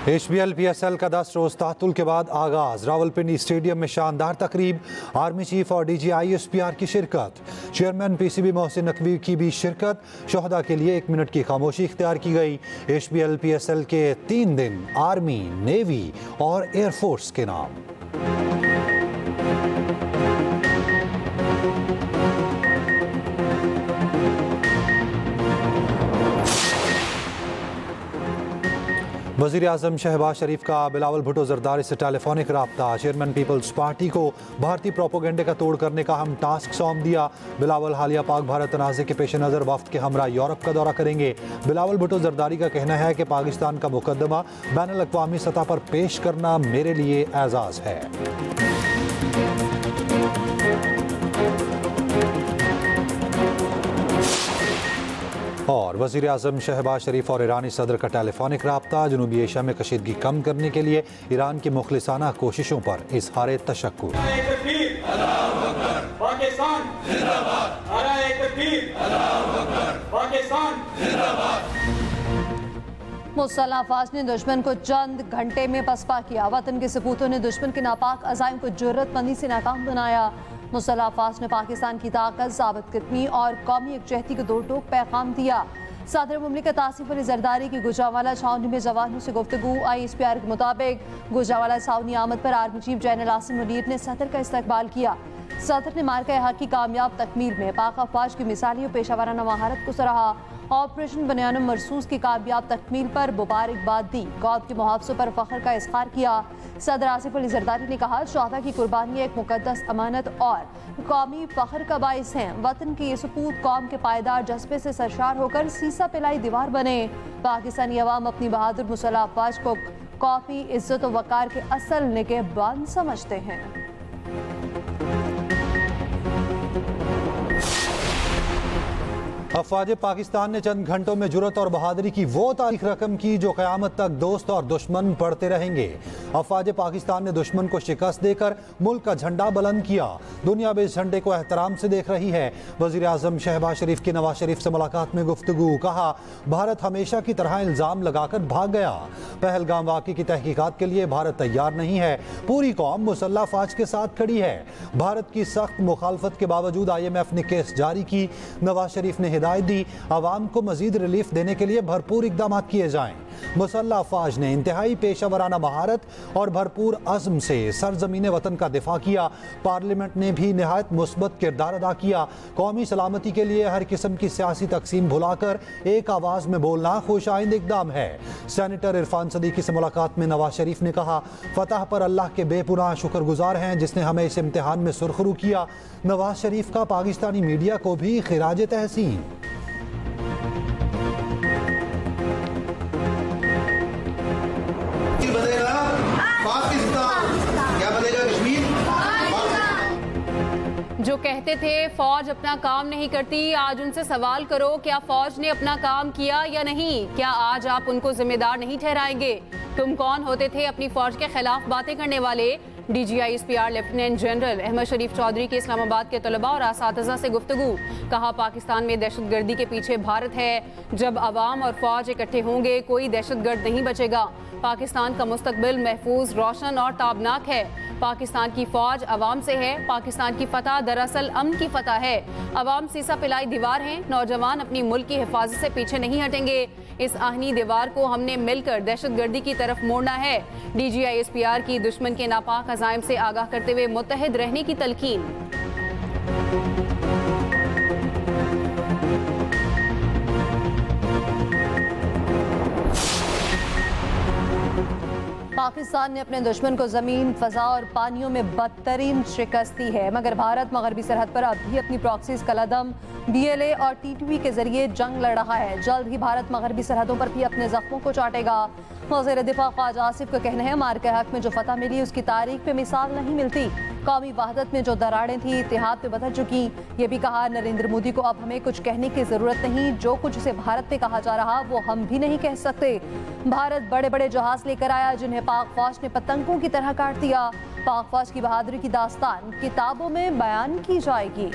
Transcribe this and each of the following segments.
HBL PSL का 10 रोज तातुल के बाद आगाज। रावलपिंडी स्टेडियम में शानदार तकरीब, आर्मी चीफ और DG ISPR की शिरकत, चेयरमैन PCB मोहसिन नकवी की भी शिरकत। शोहदा के लिए 1 मिनट की खामोशी इख्तियार की गई। HBL PSL के 3 दिन आर्मी, नेवी और एयरफोर्स के नाम। वज़ीर आज़म शहबाज शरीफ का बिलावल भुट्टो जरदारी से टेलीफोनिक रब्ता। चेयरमैन पीपल्स पार्टी को भारतीय प्रोपोगंडे का तोड़ करने का हम टास्क सौंप दिया। बिलावल हालिया पाक भारत तनाज़े के पेश नज़र वफ्द के हमरा यूरोप का दौरा करेंगे। बिलावल भुट्टो जरदारी का कहना है कि पाकिस्तान का मुकदमा बैनुल अक़वामी सतह पर पेश करना मेरे लिए एजाज़ है। और वज़ीर आज़म शहबाज शरीफ और ईरानी सदर का टेलीफोनिक रब्ता। जनूबी एशिया में कशीदगी कम करने के लिए ईरान की मुखलिसाना कोशिशों पर इज़हार तशक्कुर। मुसल्लह अफवाज ने दुश्मन को चंद घंटे में पसपा किया। वतन के सपूतों ने दुश्मन के नापाक अज़ाइम को जुर्रतमंदी से नाकाम बनाया। मुसल्लह अफवाज ने पाकिस्तान की ताकत, साबित कितनी और कौमी यकजहती को दो टोक पैगाम दिया। सदर मुमलिकत आसिफ अली जरदारी की गुजरावाला छावनी में जवानों से गुफ्तगू। ISPR के मुताबिक गुजरावाला छावनी आमद पर army chief general Asim Munir ने सदर का इस्तकबाल किया। सदर ने मार्का हक की कामयाब तकमील में पाक अफवाज की मिसाली और पेशा वराना महारत को सराहा। ऑपरेशन बनियान मरसूस की कामयाब तकमील पर मुबारकबाद दी। कौम के मुहावसों पर फख्र का इज़हार किया। सदर आसिफ अली जरदारी ने कहा, शोहदा की कुर्बानी एक मुकद्दस अमानत और कौमी फख्र का बाइस हैं। वतन के ये सपूत कौम के पायदार जज्बे से सरशार होकर सीसा पिलाई दीवार बने। पाकिस्तानी अवाम अपनी बहादुर मुसल्लह अफवाज को कौमी इज्जत व वक़ार के असल निगहबान समझते हैं। अफवाज पाकिस्तान ने चंद घंटों में जुर्रत और बहादुरी की वो तारीख रकम की जो क़यामत तक दोस्त और दुश्मन पढ़ते रहेंगे। अफवाज पाकिस्तान ने दुश्मन को शिकस्त देकर मुल्क का झंडा बुलंद किया। दुनिया भी इस झंडे को एहतराम से देख रही है। वज़ीर आज़म शहबाज शरीफ की नवाज शरीफ से मुलाकात में गुफ्तगू। कहा, भारत हमेशा की तरह इल्ज़ाम लगाकर भाग गया। पहलगाम वाक़े की तहकीकात के लिए भारत तैयार नहीं है। पूरी कौम मुसल्लह अफवाज के साथ खड़ी है। भारत की सख्त मुखालफत के बावजूद IMF ने केस जारी की। नवाज शरीफ ने हिदायत दी, आवाम को मजीद रिलीफ देने के लिए भरपूर इकदाम किए जाएं। मुसल्लह अफवाज ने इंतहाई पेशा वराना महारत और भरपूर अज़्म से सरजमीन वतन का दिफा किया। पार्लियामेंट ने भी निहायत मुस्बत किरदार अदा किया। कौमी सलामती के लिए हर किस्म की सियासी तकसीम भुलाकर एक आवाज़ में बोलना खुशाइंद इकदाम है। सेनेटर इरफान सदीकी से मुलाकात में नवाज शरीफ ने कहा, फतह पर अल्लाह के बेपुनाह शुक्रगुजार हैं जिसने हमें इस इम्तिहान में सुरखरू किया। नवाज शरीफ का पाकिस्तानी मीडिया को भी खिराज तहसीन। जो कहते थे फौज अपना काम नहीं करती, आज उनसे सवाल करो क्या फौज ने अपना काम किया या नहीं। क्या आज आप उनको जिम्मेदार नहीं ठहराएंगे? तुम कौन होते थे अपनी फौज के खिलाफ बातें करने वाले? DG ISPR lieutenant general Ahmed Sharif Chaudhry के इस्लामाबाद के तलबा और असातिज़ा से गुफ्तगू। कहा, पाकिस्तान में दहशतगर्दी के पीछे भारत है। जब अवाम और फौज इकट्ठे होंगे कोई दहशतगर्द नहीं बचेगा। पाकिस्तान का मुस्तकबिल महफूज, रोशन और ताबनाक है। पाकिस्तान की फौज अवाम से है। पाकिस्तान की फतह दरअसल अमन की फतह है। अवाम सीसा पिलाई दीवार हैं। नौजवान अपनी मुल्क की हिफाजत से पीछे नहीं हटेंगे। इस आहनी दीवार को हमने मिलकर दहशतगर्दी की तरफ मोड़ना है। DG ISPR की दुश्मन के नापाक अज़ाइम से आगाह करते हुए मुत्तहिद रहने की तलकीन। पाकिस्तान ने अपने दुश्मन को जमीन, फजा और पानियों में बदतरीन शिकस्त दी है, मगर भारत मगरबी सरहद पर अब भी अपनी प्रॉक्सीज कलदम BLA और TTP के जरिए जंग लड़ रहा है। जल्द ही भारत मगरबी सरहदों पर भी अपने जख्मों को चाटेगा। वज़ीर दिफा ख्वाजा आसिफ का कहना है, मार्का हक में जो फतह मिली उसकी तारीख पे मिसाल नहीं मिलती। कौमी वहदत में जो दरारें थी इत्तेहाद पे बदल चुकी। ये भी कहा, नरेंद्र मोदी को अब हमें कुछ कहने की जरूरत नहीं। जो कुछ उसे भारत में कहा जा रहा वो हम भी नहीं कह सकते। भारत बड़े बड़े जहाज लेकर आया जिन्हें पाक फौज ने पतंगों की तरह काट दिया। पाक फौज की बहादुरी की दास्तान किताबों में बयान की जाएगी।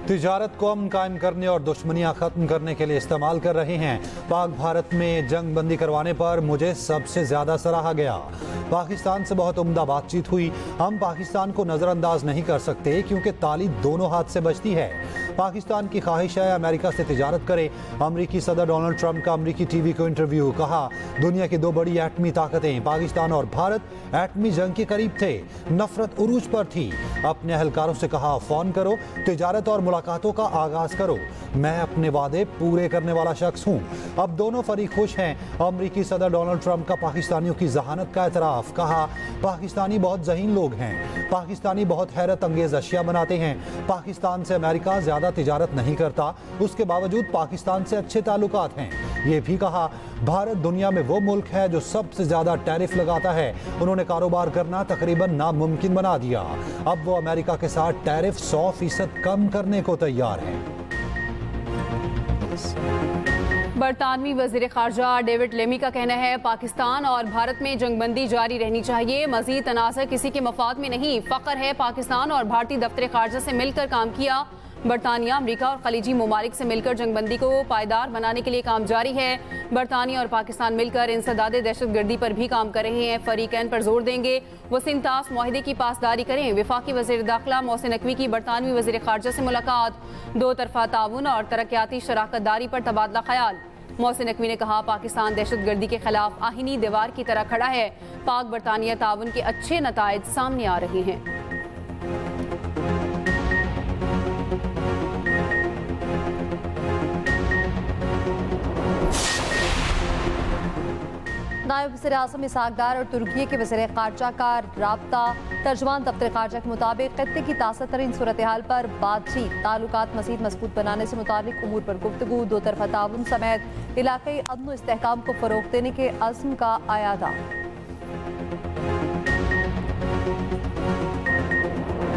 तिजारत को अमन कायम करने और दुश्मनियां खत्म करने के लिए इस्तेमाल कर रहे हैं। पाक भारत में जंग बंदी करवाने पर मुझे सबसे ज्यादा सराहा गया। पाकिस्तान से बहुत उम्दा बातचीत हुई। हम पाकिस्तान को नजरअंदाज नहीं कर सकते क्योंकि ताली दोनों हाथ से बजती है। पाकिस्तान की ख्वाहिश है अमेरिका से तिजारत करे। अमेरिकी सदर डोनाल्ड ट्रंप का अमेरिकी टीवी को इंटरव्यू। कहा दुनिया की दो बड़ी एटमी ताकतें पाकिस्तान और भारत एटमी जंग के करीब थे। नफरत उरूज पर थी। अपने अहलकारों से कहा फोन करो, तिजारत और मुलाकातों का आगाज करो। मैं अपने वादे पूरे करने वाला शख्स हूँ। अब दोनों फरीक खुश हैं। अमेरिकी सदर डोनाल्ड ट्रंप का पाकिस्तानियों की जहानत का एतराफ। कहा पाकिस्तानी बहुत ज़हीन लोग हैं। पाकिस्तानी बहुत हैरत अंगेज अशिया बनाते हैं। पाकिस्तान से अमेरिका ज्यादा तिजारत नहीं करता, उसके बावजूद पाकिस्तान से अच्छे ताल्लुकात हैं। ये भी कहा भारत दुनिया में वो मुल्क है जो सबसे ज्यादा टैरिफ लगाता है। उन्होंने कारोबार करना तकरीबन नामुमकिन बना दिया। अब वो अमेरिका के साथ टैरिफ 100% कम करने को तैयार हैं। बरतानवी वज़ीर ख़ारजा डेविड लेमी का कहना है पाकिस्तान और भारत में जंगबंदी जारी रहनी चाहिए। मज़ीद तनाज़ुर किसी के मफाद में नहीं। फ़ख्र है पाकिस्तान और भारतीय दफ्तर ख़ारजा से मिलकर काम किया। बरतानिया, अमरीका और खलीजी ममालिक से मिलकर जंगबंदी को पायदार बनाने के लिए काम जारी है। बरतानिया और पाकिस्तान मिलकर इंसदादे दहशतगर्दी पर भी काम कर रहे हैं। फरीकैन पर जोर देंगे वो सिंतास मुआहिदे की पासदारी करें। वफाकी वज़ीर दाखिला मोहसिन नकवी की बरतानवी वज़ीर ख़ारजा से मुलाकात। दो तरफा ताउन और तरक्याती शराकत दारी पर तबादला ख्याल। मोहसिन नकवी ने कहा पाकिस्तान दहशतगर्दी के खिलाफ आहिनी दीवार की तरह खड़ा है। पाक बरतानिया ताउन के अच्छे नताइज सामने आ रहे हैं। नायब वज़ीर आज़म इसहाक डार और तुर्की के वज़ीर ख़ारजा का राब्ता। तर्जुमान दफ्तर ख़ारजा के मुताबिक खत्ते की ताज़ा तरीन सूरत हाल पर बातचीत, ताल्लुकात मज़ीद मजबूत बनाने से मुतालिक उमूर पर गुफ्तगू, दो तरफ़ा ताउन समेत इलाक़ाई अमन व इस्तेहकाम को फ़रोग़ देने के अज़्म का आयादा।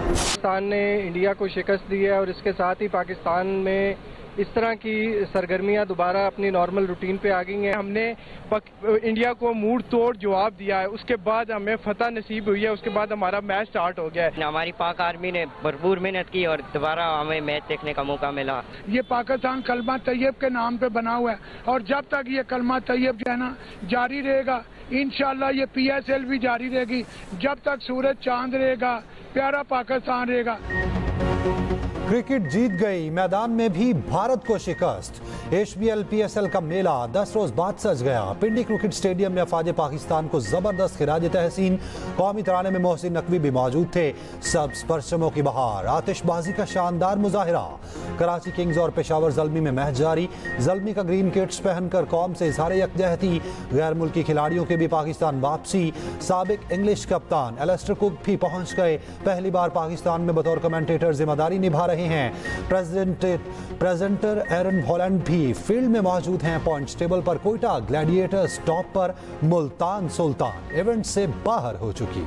पाकिस्तान ने इंडिया को शिकस्त दी है और इसके साथ ही पाकिस्तान में इस तरह की सरगर्मियां दोबारा अपनी नॉर्मल रूटीन पे आ गई हैं। हमने इंडिया को मुंह तोड़ जवाब दिया है, उसके बाद हमें फतह नसीब हुई है, उसके बाद हमारा मैच स्टार्ट हो गया है। हमारी पाक आर्मी ने भरपूर मेहनत की और दोबारा हमें मैच देखने का मौका मिला। ये पाकिस्तान कलमा तैयब के नाम पे बना हुआ है और जब तक ये कलमा तैयब जो है ना जारी रहेगा, इंशाल्लाह ये PSL भी जारी रहेगी। जब तक सूरज चांद रहेगा, प्यारा पाकिस्तान रहेगा। क्रिकेट जीत गई, मैदान में भी भारत को शिकस्त। HBL PSL का मेला 10 रोज बाद सज गया। पिंडी क्रिकेट स्टेडियम में अफवाज पाकिस्तान को जबरदस्त खिराज तहसीन। कौमी तराने में मोहसिन नकवी भी मौजूद थे। सब्ज परचमों की बहार, आतिशबाजी का शानदार मुजाहिरा। कराची किंग्स और पेशावर ज़ल्मी में मैच जारी। ज़ल्मी का ग्रीन किट्स पहनकर कौम से इजहार यकजहती। गैर मुल्की खिलाड़ियों की भी पाकिस्तान वापसी। साबिक इंग्लिश कप्तान एलिस्टर कुक भी पहुंच गए। पहली बार पाकिस्तान में बतौर कमेंटेटर जिम्मेदारी निभा रहे हैं। प्रेजेंटर एरन हॉलैंड भी फील्ड में मौजूद हैं। पॉइंट्स टेबल पर कोयटा ग्लैडिएटर्स टॉप पर, मुल्तान सुल्तान इवेंट से बाहर हो चुकी।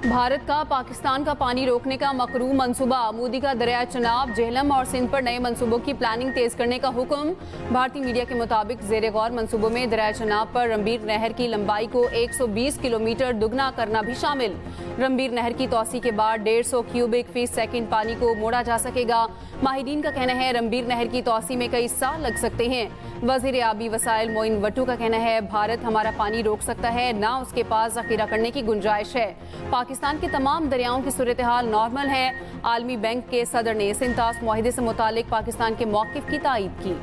भारत का पाकिस्तान का पानी रोकने का मकरू मंसूबा। मोदी का दरिया चनाब, जेहलम और सिंध पर नए मंसूबों की प्लानिंग तेज करने का हुक्म। भारतीय मीडिया के मुताबिक जेर गौर मंसूबों में दरिया चनाब पर रंबीर नहर की लंबाई को 120 किलोमीटर दुगना करना भी शामिल। रंबीर नहर की तोसी के बाद 150 क्यूबिक फीट सेकंड पानी को मोड़ा जा सकेगा। माहिरीन का कहना है रंबीर नहर की तोसी में कई साल लग सकते हैं। वजीर आबी वसाइल मोइन वट्टू का कहना है भारत हमारा पानी रोक सकता है, ना उसके पास जखीरा करने की गुंजाइश है। पाकिस्तान के तमाम दरियाओं की सूरत हाल नॉर्मल है। आलमी बैंक के सदर ने सिंतास मुआहिदे से मुतालिक पाकिस्तान के मौक़िफ़ की तायीद की।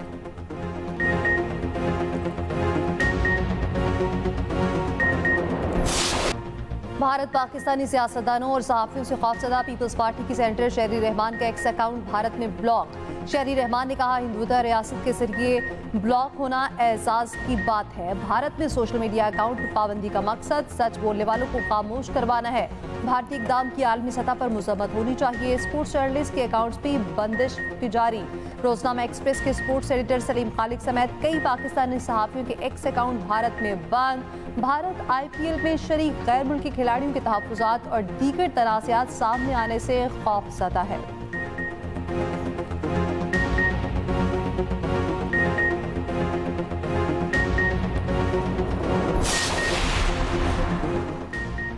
भारत पाकिस्तानी सियासतदानों और सहाफ़ियों से खौफजदा। पीपल्स पार्टी की सेनेटर शहरी रहमान का एक्स अकाउंट भारत में ब्लॉक। शहरी रहमान ने कहा हिंदुत्व रियासत के जरिए ब्लॉक होना एजाज की बात है। भारत में सोशल मीडिया अकाउंट पर पाबंदी का मकसद सच बोलने वालों को खामोश करवाना है। भारतीय इक़दाम की आलमी सतह पर मजम्मत होनी चाहिए। स्पोर्ट्स जर्नलिस्ट के अकाउंट्स पर बंदिश की जारी। रोजनामा एक्सप्रेस के स्पोर्ट्स एडिटर सलीम खालिक समेत कई पाकिस्तानी सहाफ़ियों के एक्स अकाउंट भारत में बंद। भारत IPL में शरीक गैर मुल्की खिलाड़ियों के तहफ़्फ़ुज़ात और दीगर तनाज़ात सामने आने से खौफज़दा है।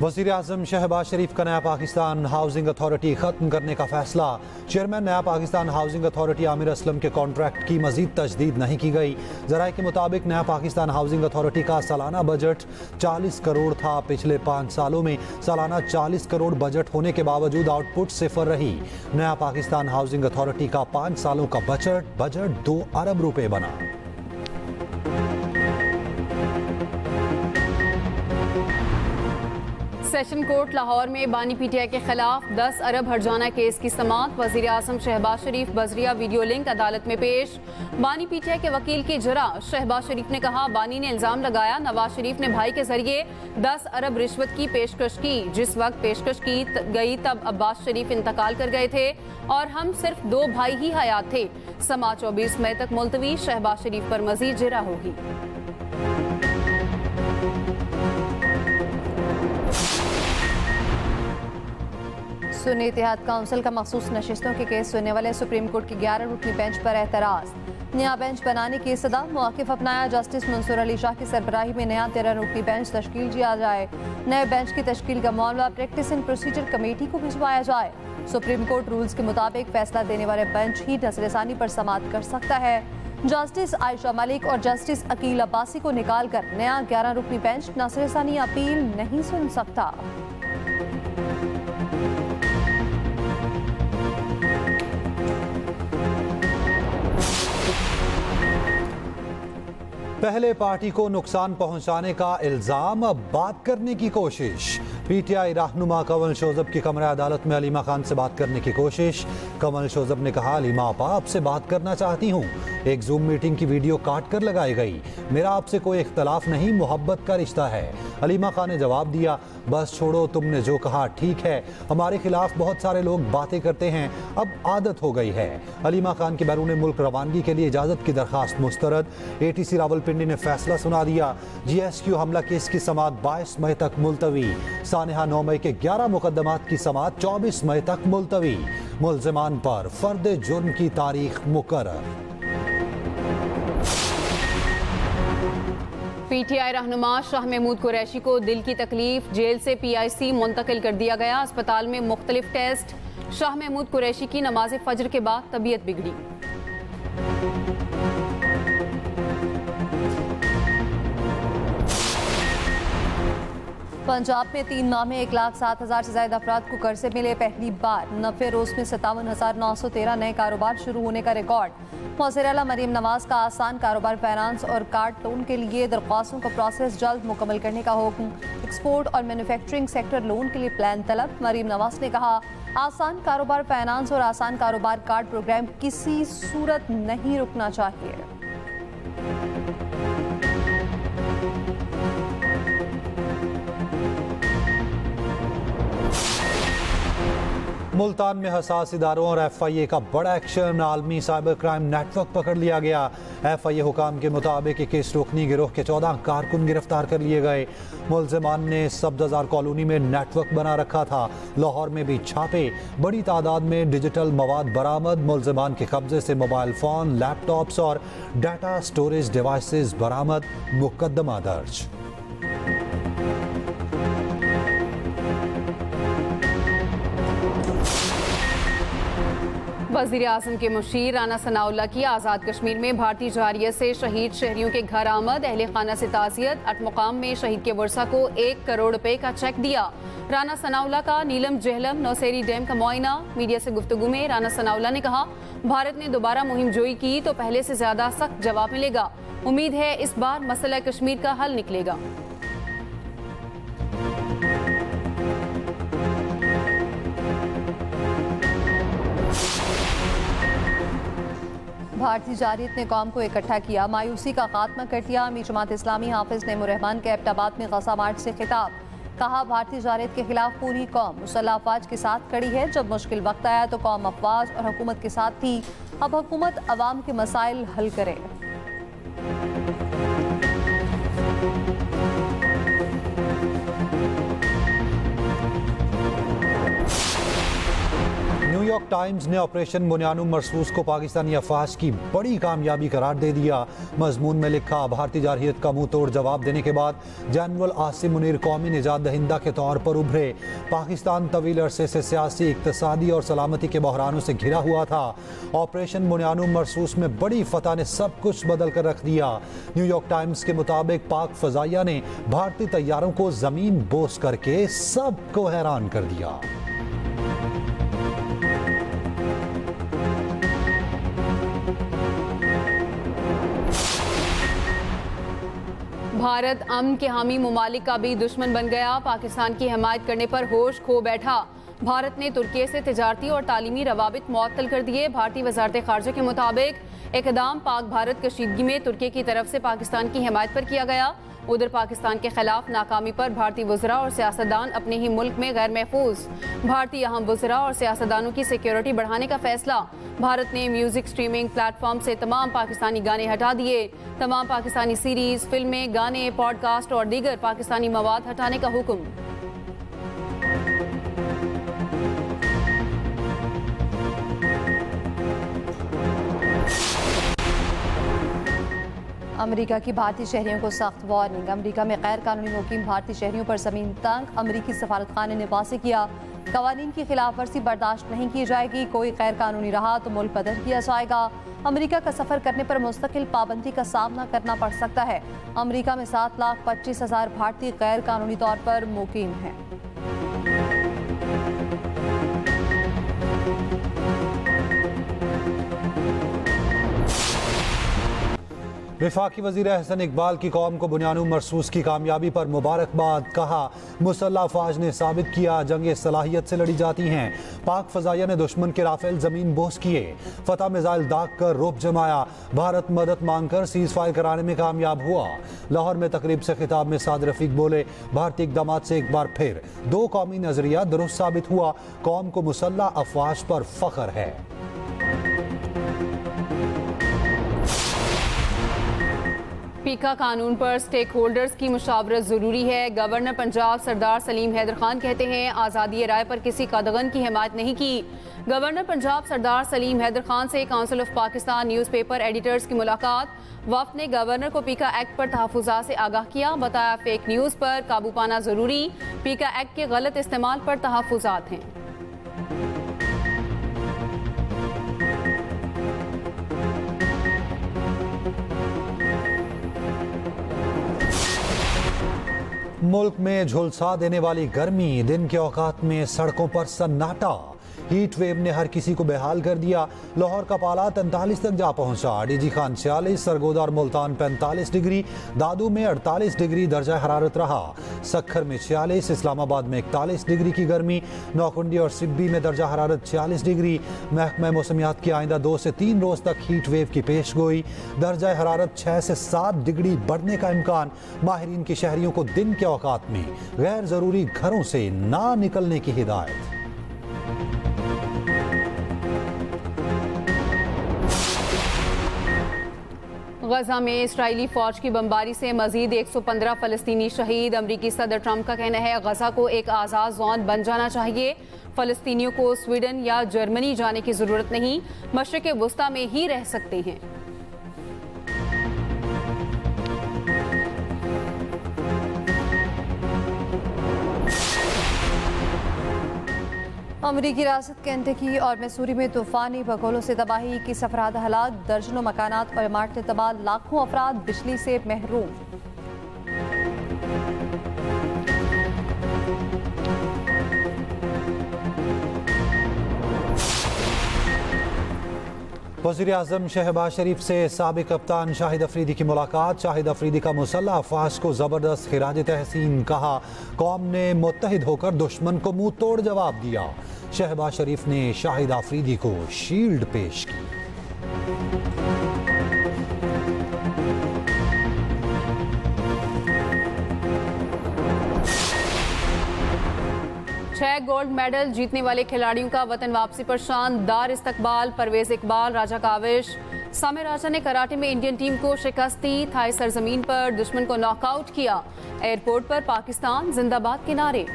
वज़ीर आज़म शहबाज शरीफ का नया पाकिस्तान हाउसिंग अथॉरिटी ख़त्म करने का फैसला। चेयरमैन नया पाकिस्तान हाउसिंग अथॉरिटी आमिर असलम के कॉन्ट्रैक्ट की मज़ीद तजदीद नहीं की गई। ज़राए के मुताबिक नया पाकिस्तान हाउसिंग अथॉरिटी का सालाना बजट 40 करोड़ था। पिछले 5 सालों में सालाना 40 करोड़ बजट होने के बावजूद आउटपुट सिफर रही। नया पाकिस्तान हाउसिंग अथॉरिटी का 5 सालों का बजट 2 अरब रुपए बना। सेशन कोर्ट लाहौर में बानी पीटीआई के खिलाफ 10 अरब हर्जाना केस की समाअत। वज़ीर आज़म शहबाज शरीफ बजरिया वीडियो लिंक अदालत में पेश। बानी पीटीआई के वकील की जरा। शहबाज शरीफ ने कहा, बानी ने इल्जाम लगाया नवाज शरीफ ने भाई के जरिए 10 अरब रिश्वत की पेशकश की। जिस वक्त पेशकश की गई तब अब्बास शरीफ इंतकाल कर गए थे और हम सिर्फ 2 भाई ही हयात थे। समाअत 24 मई तक मुलतवी। शहबाज शरीफ पर मजीद जरा होगी। सुन्नी इत्तेहाद काउंसिल का मखसूस नशिस्तों के केस सुनने वाले सुप्रीम कोर्ट की 11 रुकनी बेंच पर एतराज। नया बेंच बनाने की सदा। मौक़िफ़ अपनाया। जस्टिस मंसूर अली शाह की सरबराही में नया 13 रुकनी बेंच तश्कील किया जाए। नए बेंच की तश्कील का मामला प्रैक्टिस एंड प्रोसीजर कमेटी को भिजवाया जाए। सुप्रीम कोर्ट रूल्स के मुताबिक फैसला देने वाले बेंच ही नज़रसानी पर समाअत कर सकता है। जस्टिस आयशा मलिक और जस्टिस अकील अब्बासी को निकाल कर नया 11 रुकनी बेंच नज़रसानी अपील नहीं सुन सकता। पहले पार्टी को नुकसान पहुंचाने का इल्जाम, अब बात करने की कोशिश। पीटीआई रहनुमा कंवल शोजब की कमरा अदालत में अलीमा खान से बात करने की कोशिश। कंवल शोजब ने कहा, अलीमा आपा आपसे बात करना चाहती हूँ। एक जूम मीटिंग की वीडियो काट कर लगाई गई। मेरा आपसे कोई इख्तलाफ नहीं, मोहब्बत का रिश्ता है। अलीमा खान ने जवाब दिया, बस छोड़ो, तुमने जो कहा ठीक है। हमारे खिलाफ बहुत सारे लोग बातें करते हैं, अब आदत हो गई है। अलीमा खान की बैरून मुल्क रवानगी के लिए इजाज़त की दरखास्त मुस्तरद। ATC रावलपिंडी ने फैसला सुना दिया। GSQ हमला केस की समाअत 22 मई तक मुलतवी। सानिहा 9 मई के 11 मुकदमात की समाअत 24 मई तक मुलतवी। मुल्ज़िमान पर फर्द जुर्म की तारीख मुकर्रर। पीटीआई रहनुमा शाह महमूद कुरैशी को दिल की तकलीफ। जेल से PIC मुंतकिल कर दिया गया। अस्पताल में मुख्तलिफ टेस्ट। शाह महमूद कुरैशी की नमाज फजर के बाद तबीयत बिगड़ी। पंजाब में 3 माह में 1,07,000 से ज्यादा अफराद को कर्जे मिले। पहली बार 90 रोज में 57,913 नए कारोबार शुरू होने का रिकॉर्ड। वज़ीर आला मरीम नवाज का आसान कारोबार फाइनेंस और कार्ड लोन के लिए दरख्वास्तों का प्रोसेस जल्द मुकम्मल करने का हुक्म। एक्सपोर्ट और मैन्युफैक्चरिंग सेक्टर लोन के लिए प्लान तलब। मरीम नवाज ने कहा, आसान कारोबार फाइनेंस और आसान कारोबार कार्ड प्रोग्राम किसी सूरत नहीं रुकना चाहिए। मुल्तान में हसास इदारों और FIA का बड़ा एक्शन। आलमी साइबर क्राइम नेटवर्क पकड़ लिया गया। FIA हुकाम के मुताबिक केस रोकनी गिरोह के 14 कारकुन गिरफ्तार कर लिए गए। मुल्ज़िमान ने सब्ज़ार कॉलोनी में नेटवर्क बना रखा था। लाहौर में भी छापे। बड़ी तादाद में डिजिटल मवाद बरामद। मुल्ज़िमान के कब्जे से मोबाइल फ़ोन, लैपटॉप्स और डाटा स्टोरेज डिवाइसेस बरामद। मुकदमा दर्ज। वज़ीर आज़म के मुशीर राना सनाउल्लाह की आज़ाद कश्मीर में भारतीय जारियत से शहीद शहरियों के घर आमद। अहले खाना से ताज़ियत। अटमुकाम में शहीद के वर्सा को 1 करोड़ रुपए का चेक दिया। राना सनाउल्लाह का नीलम जहलम नौसेरी डैम का मुआयना। मीडिया से गुफ्तगू में राना सनाउल्लाह ने कहा, भारत ने दोबारा मुहिम जोई की तो पहले से ज्यादा सख्त जवाब मिलेगा। उम्मीद है इस बार मसला कश्मीर का हल निकलेगा। भारतीय जारियत ने कौम को इकट्ठा किया, मायूसी का खात्मा कर दिया। अमीर जमात इस्लामी हाफिज नईमुर्रहमान के एबटाबाद में गज़ा मार्च से खिताब। कहा, भारतीय जारियत के खिलाफ पूरी कौम मुसल्लह अफवाज के साथ खड़ी है। जब मुश्किल वक्त आया तो कौम अफवाज और हुकूमत के साथ थी। अब हुकूमत अवाम के मसाइल हल करे। न्यूयॉर्क टाइम्स ने ऑपरेशन बुनियानुम मरसूस को पाकिस्तानी अफवाज की बड़ी कामयाबी करार दे दिया। मजमून में लिखा, भारतीय जारहियत का मुंह तोड़ जवाब देने के बाद जनरल आसिम मुनीर कौमी निजात दहिंदा के तौर पर उभरे। पाकिस्तान तवील अरसे से सियासी, इक्तसादी और सलामती के बहरानों से घिरा हुआ था। ऑपरेशन बुनियानुम मरसूस में बड़ी फतह ने सब कुछ बदल कर रख दिया। न्यूयॉर्क टाइम्स के मुताबिक पाक फजाइया ने भारतीय तैयारों को जमीन बोस करके सबको हैरान कर दिया। भारत अमन के हामी मुमालिक का भी दुश्मन बन गया। पाकिस्तान की हिमायत करने पर होश खो बैठा। भारत ने तुर्की से तिजारती और तालीमी रवाबित मुअत्तल कर दिए। भारतीय वजारत खारजा के मुताबिक इक़दाम पाक भारत कशीदगी में तुर्की की तरफ से पाकिस्तान की हिमायत पर किया गया। उधर पाकिस्तान के खिलाफ नाकामी पर भारतीय वज़रा और सियासतदान अपने ही मुल्क में गैर महफूज। भारतीय अहम वज़रा और सियासतदानों की सिक्योरिटी बढ़ाने का फैसला। भारत ने म्यूजिक स्ट्रीमिंग प्लेटफॉर्म से तमाम पाकिस्तानी गाने हटा दिए। तमाम पाकिस्तानी सीरीज, फिल्में, गाने, पॉडकास्ट और दीगर पाकिस्तानी मवाद हटाने का हुक्म। अमेरिका की भारतीय शहरियों को सख्त वार्निंग। अमेरिका में गैर कानूनी मुकीम भारतीय शहरियों पर जमीन तंग। अमेरिकी सफारतखाने ने वाज़ेह किया, कवानीन की खिलाफ वर्जी बर्दाश्त नहीं की जाएगी। कोई गैर कानूनी रहा तो मुल्क बदल किया जाएगा। अमेरिका का सफर करने पर मुस्तकिल पाबंदी का सामना करना पड़ सकता है। अमेरिका में 7,25,000 भारतीय गैर कानूनी तौर पर मुकीम हैं। वफाकी वज़ीर अहसन इकबाल की कौम को बुनियानुम मरसूस की कामयाबी पर मुबारकबाद। कहा, मुसल्लह अफवाज ने साबित किया जंगे सलाहियत से लड़ी जाती हैं। पाक फजाइया ने दुश्मन के राफेल जमीन बोस किए। फतह मिसाइल दाग कर रोप जमाया। भारत मदद मांगकर सीज फायर कराने में कामयाब हुआ। लाहौर में तकरीब से खिताब में साद रफीक बोले, भारतीय इक़दाम से एक बार फिर दो कौमी नजरिया दुरुस्त साबित हुआ। कौम को मुसल्लह अफवाज पर फख्र है। पीका कानून पर स्टेक होल्डर्स की मुशावरत जरूरी है। गवर्नर पंजाब सरदार सलीम हैदर खान कहते हैं, आज़ादी राय पर किसी कदगन की हिमायत नहीं की। गवर्नर पंजाब सरदार सलीम हैदर खान से council of Pakistan newspaper editors की मुलाकात। वफ्द ने गवर्नर को पीका एक्ट पर तहफ़्फ़ुज़ात से आगाह किया। बताया, फेक न्यूज़ पर काबू पाना जरूरी। पीका एक्ट के गलत इस्तेमाल पर तहफ़्फ़ुज़ात हैं। मुल्क में झुलसा देने वाली गर्मी, दिन के औकात में सड़कों पर सन्नाटा। हीट वेव ने हर किसी को बेहाल कर दिया। लाहौर का पाला 43 तक जा पहुंचा। डीजी खान 46, सरगोदा और मुल्तान 45 डिग्री, दादू में 48 डिग्री दर्जा हरारत रहा। सक्खर में 46, इस्लामाबाद में 41 डिग्री की गर्मी। नौकुंडी और सिब्बी में दर्जा हरारत 46 डिग्री। महकमा मौसमियात की आइंदा 2 से 3 रोज तक हीट वेव की पेश गोई। दर्जा हरारत 6 से 7 डिग्री बढ़ने का इम्कान। माहिरीन की शहरियों को दिन के औकात में गैर जरूरी घरों से ना निकलने की हिदायत। गजा में इस्राएली फौज की बमबारी से मजीद 115 फलस्तीनी शहीद। अमरीकी सदर ट्रंप का कहना है, गजा को एक आज़ाद जोन बन जाना चाहिए। फलस्तीनियों को स्वीडन या जर्मनी जाने की जरूरत नहीं, मशरिक़ वुस्ता में ही रह सकते हैं। अमरीकी रियासत केंटकी और मैसूरी में तूफानी भगोलों से तबाही, 21 अफराद हलाक, दर्जनों मकानात और इमारतें तबाह, लाखों अफराद बिजली से महरूम। वज़ीर-ए-आज़म शहबाज शरीफ से साबिक़ कप्तान शाहिद अफरीदी की मुलाकात। शाहिद अफरीदी का मुसल्लह अफवाज को ज़बरदस्त खिराज तहसीन। कहा, कौम ने मुत्तहिद होकर दुश्मन को मुंह तोड़ जवाब दिया। शहबाज शरीफ ने शाहिद अफरीदी को शील्ड पेश की। 6 गोल्ड मेडल जीतने वाले खिलाड़ियों का वतन वापसी पर शानदार इस्तकबाल। परवेज इकबाल, राजा काविश, सामिर राजा ने कराटे में इंडियन टीम को शिकस्त दी। थाई सरजमीन पर दुश्मन को नॉकआउट किया। एयरपोर्ट पर पाकिस्तान जिंदाबाद के नारे।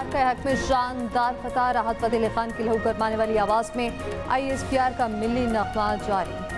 पाक के हक में शानदार फतह। राहत फतेह अली खान की लहू गरमाने वाली आवाज में ISPR का मिली नगमा जारी।